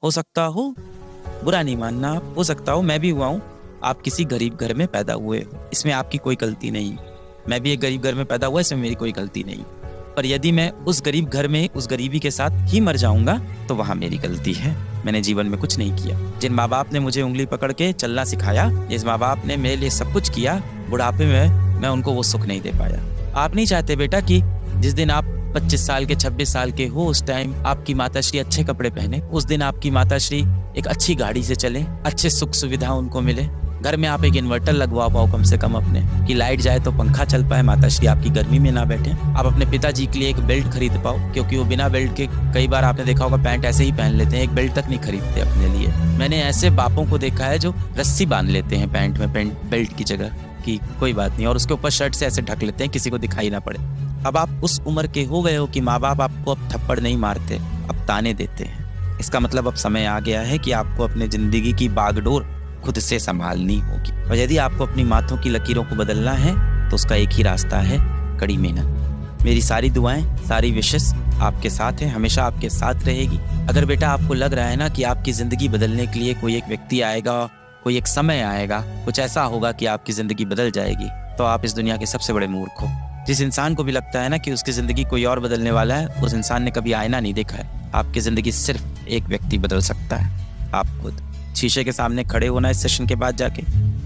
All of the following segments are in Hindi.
हो सकता हो, बुरा नहीं मानना आप, हो सकता हो मैं भी हुआ हूँ, आप किसी गरीब घर में पैदा हुए हो, इसमें आपकी कोई गलती नहीं। मैं भी एक गरीब घर में पैदा हुआ, इसमें मेरी कोई गलती नहीं। पर यदि मैं उस गरीब घर में उस गरीबी के साथ ही मर जाऊंगा तो वहां मेरी गलती है। मैंने जीवन में कुछ नहीं किया। जिन माँ बाप ने मुझे उंगली पकड़ के चलना सिखाया, जिस माँ बाप ने मेरे लिए सब कुछ किया, बुढ़ापे में मैं उनको वो सुख नहीं दे पाया। आप नहीं चाहते बेटा कि जिस दिन आप 25 साल के 26 साल के हो, उस टाइम आपकी माताश्री अच्छे कपड़े पहने, उस दिन आपकी माताश्री एक अच्छी गाड़ी से चले, अच्छे सुख सुविधा उनको मिले, घर में आप एक इन्वर्टर लगवा पाओ कम से कम अपने, कि लाइट जाए तो पंखा चल पाए, माताश्री आपकी गर्मी में ना बैठे। आप अपने पिताजी के लिए एक बेल्ट खरीद पाओ, क्योंकि वो बिना बेल्ट के कई बार आपने देखा होगा पैंट ऐसे ही पहन लेते हैं, एक बेल्ट तक नहीं खरीदते अपने लिए। मैंने ऐसे बापों को देखा है जो रस्सी बांध लेते हैं पैंट में, बेल्ट की जगह, कि कोई बात नहीं, और उसके ऊपर शर्ट से ऐसे ढक लेते हैं किसी को दिखाई ना पड़े। अब आप उस उम्र के हो गए हो कि माँ बाप आपको अब थप्पड़ नहीं मारते, अब ताने देते हैं। इसका मतलब अब समय आ गया है कि आपको अपने जिंदगी की बागडोर खुद से संभालनी होगी। और यदि आपको अपनी माथों की लकीरों को बदलना है तो उसका एक ही रास्ता है, कड़ी मेहनत। मेरी सारी दुआएं, सारी विशेष आपके साथ हैं, हमेशा आपके साथ रहेगी। अगर बेटा आपको लग रहा है ना कि आपकी जिंदगी बदलने के लिए कोई एक व्यक्ति आएगा, कोई एक समय आएगा, कुछ ऐसा होगा कि आपकी जिंदगी बदल जाएगी, तो आप इस दुनिया के सबसे बड़े मूर्ख हो। जिस इंसान को भी लगता है ना कि उसकी जिंदगी कोई और बदलने वाला है, उस इंसान ने कभी आईना नहीं देखा है। आपकी जिंदगी सिर्फ एक व्यक्ति बदल सकता है, आप खुद। शीशे के सामने खड़े होना इस सेशन के बाद जाके,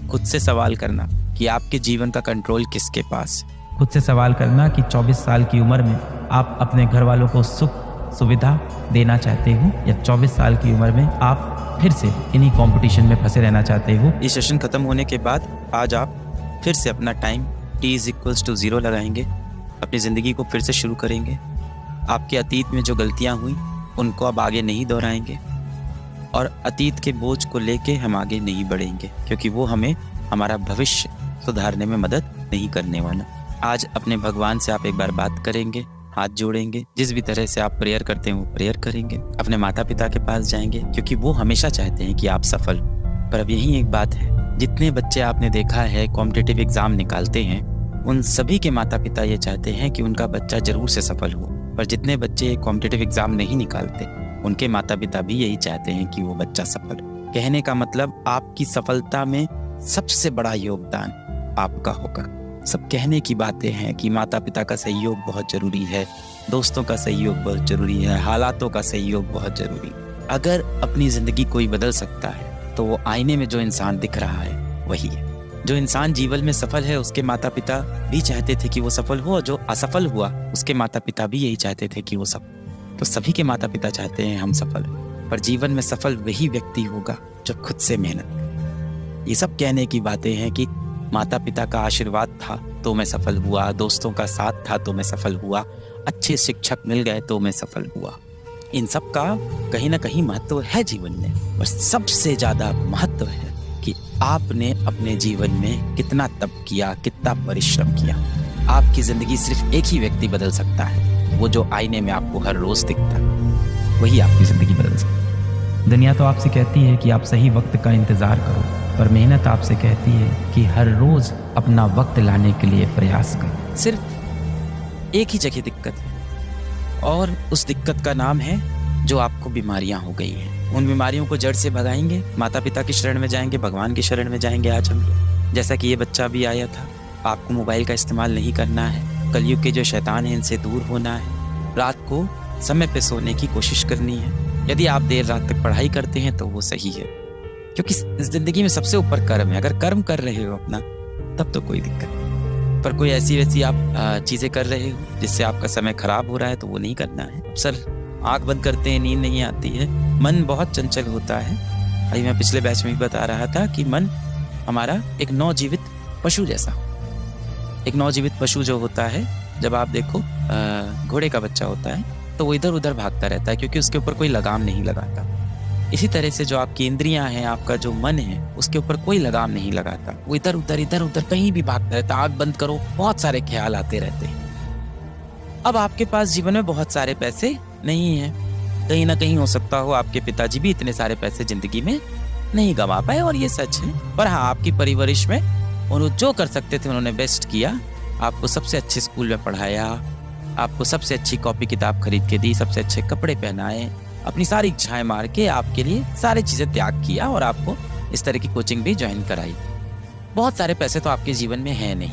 खुद से सवाल करना कि आपके जीवन का कंट्रोल किसके पास है। खुद से सवाल करना कि 24 साल की उम्र में आप अपने घर वालों को सुख सुविधा देना चाहते हो, या 24 साल की उम्र में आप फिर से इन्हीं कंपटीशन में फंसे रहना चाहते हो। ये सेशन खत्म होने के बाद आज आप फिर से अपना टाइम t=0 लगाएंगे, अपनी ज़िंदगी को फिर से शुरू करेंगे। आपके अतीत में जो गलतियां हुई उनको अब आगे नहीं दोहराएंगे, और अतीत के बोझ को लेके हम आगे नहीं बढ़ेंगे, क्योंकि वो हमें हमारा भविष्य सुधारने में मदद नहीं करने वाला। आज अपने भगवान से आप एक बार बात करेंगे, हाथ जोड़ेंगे, जिस भी तरह से आप प्रेयर करते हैं वो प्रेयर करेंगे, अपने माता पिता के पास जाएंगे, क्योंकि वो हमेशा चाहते हैं कि आप सफल हो। पर अब यही एक बात है, जितने बच्चे आपने देखा है कॉम्पिटिटिव एग्जाम निकालते हैं, उन सभी के माता पिता ये चाहते हैं कि उनका बच्चा जरूर से सफल हो। पर जितने बच्चे कॉम्पिटिटिव एग्जाम नहीं निकालते, उनके माता पिता भी यही चाहते हैं कि वो बच्चा सफल हो। कहने का मतलब आपकी सफलता में सबसे बड़ा योगदान आपका होगा। सब कहने की बातें हैं कि माता पिता का सहयोग बहुत जरूरी है, दोस्तों का सहयोग बहुत जरूरी है, हालातों का सहयोग बहुत जरूरी है। अगर अपनी जिंदगी कोई बदल सकता है तो वो आईने में जो इंसान दिख रहा है वही है। जो इंसान जीवन में सफल है उसके माता पिता भी चाहते थे कि वो सफल हो, और जो असफल हुआ उसके माता पिता भी यही चाहते थे कि वो सफल। तो सभी के माता पिता चाहते हैं हम सफल हो, पर जीवन में सफल वही व्यक्ति होगा जो खुद से मेहनत करे। ये सब कहने की बातें हैं कि माता पिता का आशीर्वाद था तो मैं सफल हुआ, दोस्तों का साथ था तो मैं सफल हुआ, अच्छे शिक्षक मिल गए तो मैं सफल हुआ। इन सब का कहीं ना कहीं महत्व है जीवन में, और सबसे ज्यादा महत्व है कि आपने अपने जीवन में कितना तप किया, कितना परिश्रम किया। आपकी जिंदगी सिर्फ एक ही व्यक्ति बदल सकता है, वो जो आईने में आपको हर रोज दिखता है, वही आपकी जिंदगी बदल सकता है। दुनिया तो आपसे कहती है कि आप सही वक्त का इंतजार करो, पर मेहनत आपसे कहती है कि हर रोज अपना वक्त लाने के लिए प्रयास करो। सिर्फ एक ही जगह दिक्कत है, और उस दिक्कत का नाम है जो आपको बीमारियां हो गई हैं। उन बीमारियों को जड़ से भगाएंगे, माता पिता की शरण में जाएंगे, भगवान की शरण में जाएंगे। आज हम जैसा कि ये बच्चा भी आया था, आपको मोबाइल का इस्तेमाल नहीं करना है, कलयुग के जो शैतान हैं इनसे दूर होना है, रात को समय पे सोने की कोशिश करनी है। यदि आप देर रात तक पढ़ाई करते हैं तो वो सही है, क्योंकि जिंदगी में सबसे ऊपर कर्म है। अगर कर्म कर रहे हो अपना तब तो कोई दिक्कत नहीं, पर कोई ऐसी वैसी आप चीजें कर रहे हो जिससे आपका समय खराब हो रहा है तो वो नहीं करना है। अक्सर आंख बंद करते हैं, नींद नहीं आती है, मन बहुत चंचल होता है। अभी मैं पिछले बैच में भी बता रहा था कि मन हमारा एक नवजीवित पशु जैसा हो। एक नवजीवित पशु जो होता है, जब आप देखो घोड़े का बच्चा होता है तो वो इधर उधर भागता रहता है, क्योंकि उसके ऊपर कोई लगाम नहीं लगाता। इसी तरह से जो आपकी इंद्रियां हैं, आपका जो मन है, उसके ऊपर कोई लगाम नहीं लगाता, वो इधर उधर कहीं भी भागता रहता है। आंख बंद करो, बहुत सारे ख्याल आते रहते हैं। अब आपके पास जीवन में बहुत सारे पैसे नहीं है, कहीं ना कहीं हो सकता हो आपके पिताजी भी इतने सारे पैसे जिंदगी में नहीं गंवा पाए, और ये सच है। पर हाँ, आपकी परवरिश में उन्होंने जो कर सकते थे उन्होंने बेस्ट किया। आपको सबसे अच्छे स्कूल में पढ़ाया, आपको सबसे अच्छी कॉपी किताब खरीद के दी, सबसे अच्छे कपड़े पहनाए, अपनी सारी इच्छाएं मार के आपके लिए सारी चीज़ें त्याग किया और आपको इस तरह की कोचिंग भी ज्वाइन कराई। बहुत सारे पैसे तो आपके जीवन में हैं नहीं,